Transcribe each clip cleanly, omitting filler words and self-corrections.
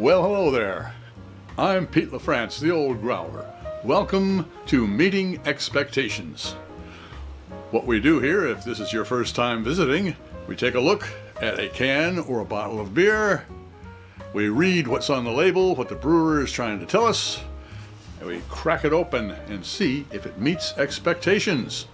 Well, hello there. I'm Pete LaFrance, the old Growler. Welcome to Meeting Expectations. What we do here, if this is your first time visiting, we take a look at a can or a bottle of beer. We read what's on the label, what the brewer is trying to tell us, and we crack it open and see if it meets expectations.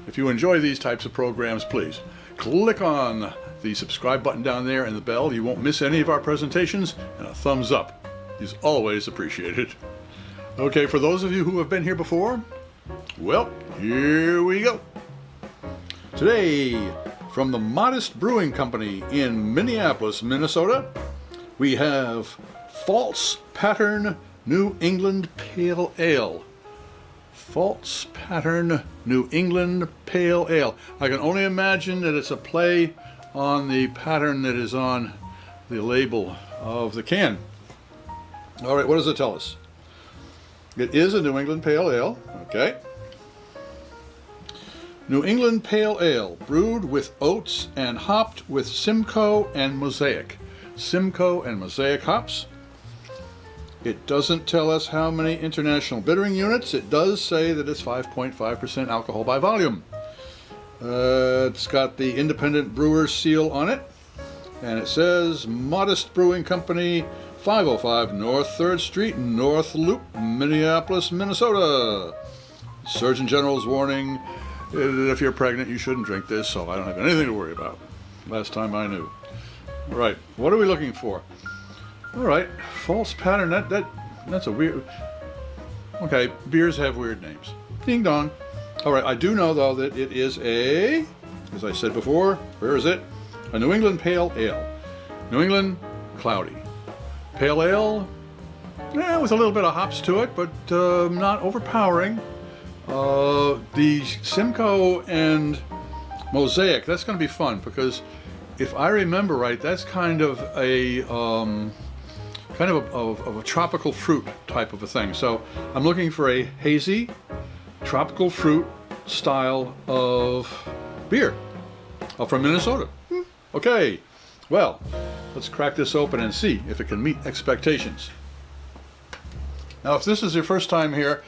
If you enjoy these types of programs, please click on the subscribe button down there and the bell. You won't miss any of our presentations, and a thumbs up is always appreciated. Okay, for those of you who have been here before, well, here we go. Today, from the Modist Brewing Company in Minneapolis, Minnesota, we have False Pattern New England Pale Ale. False Pattern New England Pale Ale. I can only imagine that it's a play on the pattern that is on the label of the can. All right, what does it tell us? It is a New England Pale Ale, okay. New England Pale Ale, brewed with oats and hopped with Simcoe and Mosaic. Simcoe and Mosaic hops. It doesn't tell us how many international bittering units. It does say that it's 5.5% alcohol by volume. It's got the independent brewer seal on it, and it says Modist Brewing Company, 505 North 3rd Street, North Loop, Minneapolis, Minnesota. Surgeon General's warning, if you're pregnant, you shouldn't drink this, so I don't have anything to worry about. Last time I knew. All right, what are we looking for? All right, false pattern, that's a weird... Okay, beers have weird names. Ding dong. All right, I do know, though, that it is a, as I said before, where is it? A New England Pale Ale. New England Cloudy. Pale Ale, with a little bit of hops to it, but not overpowering. The Simcoe and Mosaic, that's going to be fun, because if I remember right, that's kind of a a tropical fruit type of a thing. So I'm looking for a hazy tropical fruit style of beer from Minnesota. Okay, well, let's crack this open and see if it can meet expectations. Now, if this is your first time here,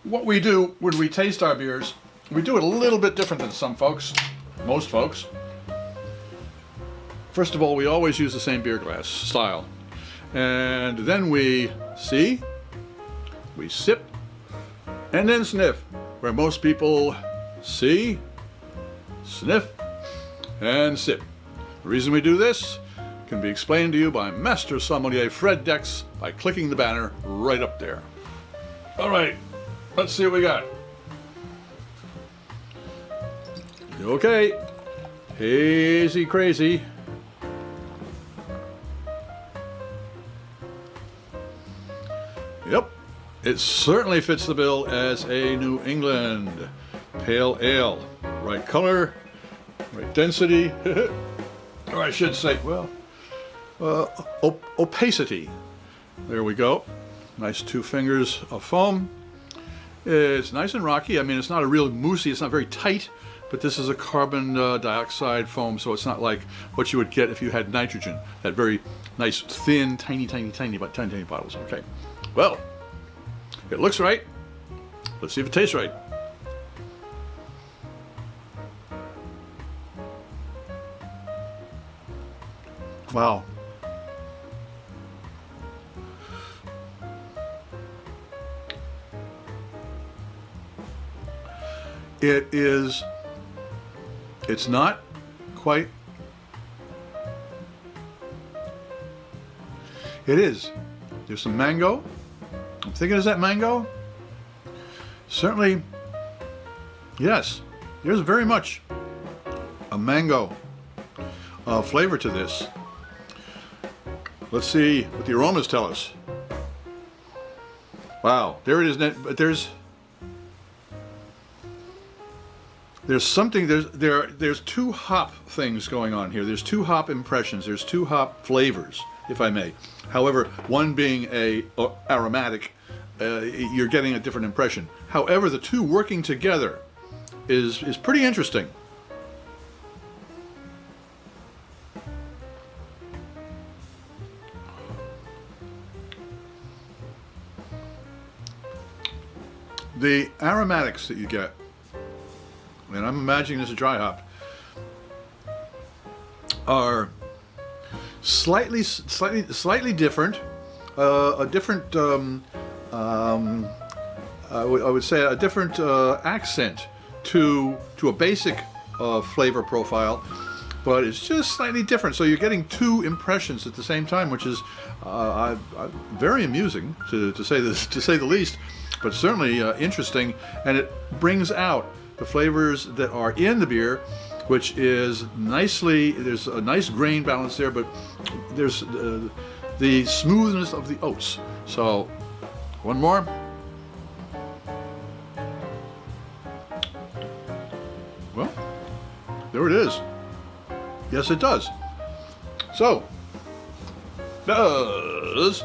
what we do when we taste our beers, we do it a little bit different than some folks, most folks. First of all, we always use the same beer glass style. And then we see, we sip, and then sniff, where most people see, sniff, and sip. The reason we do this can be explained to you by Master Sommelier Fred Dex by clicking the banner right up there. All right, let's see what we got. Okay, hazy crazy. Yep, it certainly fits the bill as a New England Pale Ale. Right color, right density, or I should say, well, opacity. There we go. Nice 2 fingers of foam. It's nice and rocky. I mean, it's not a real moussey, it's not very tight, but this is a carbon dioxide foam, so it's not like what you would get if you had nitrogen. That very nice, thin, tiny bottles. Okay. Well, it looks right. Let's see if it tastes right. Wow. It's not quite, it is. There's some mango. I'm thinking, is that mango? Certainly, yes. There's very much a mango flavor to this. Let's see what the aromas tell us. Wow, there it is. But there's something. There's 2 hop things going on here. There's 2 hop impressions. There's 2 hop flavors, if I may. However, one being a aromatic, you're getting a different impression. However, the 2 working together is pretty interesting. The aromatics that you get, and I'm imagining this is dry hopped, are slightly different. I would say a different accent to a basic flavor profile, but it's just slightly different. So you're getting two impressions at the same time, which is very amusing to say the least, but certainly interesting, and it brings out the flavors that are in the beer, which is there's a nice grain balance there, but there's the smoothness of the oats. So one more. Well, there it is. Yes, it does. So, does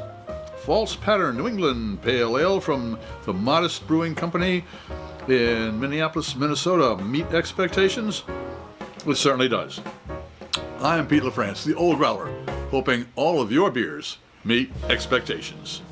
False Pattern New England Pale Ale from the Modist Brewing Company in Minneapolis, Minnesota meet expectations? It certainly does. I am Pete LaFrance, the Old Growler, hoping all of your beers meet expectations.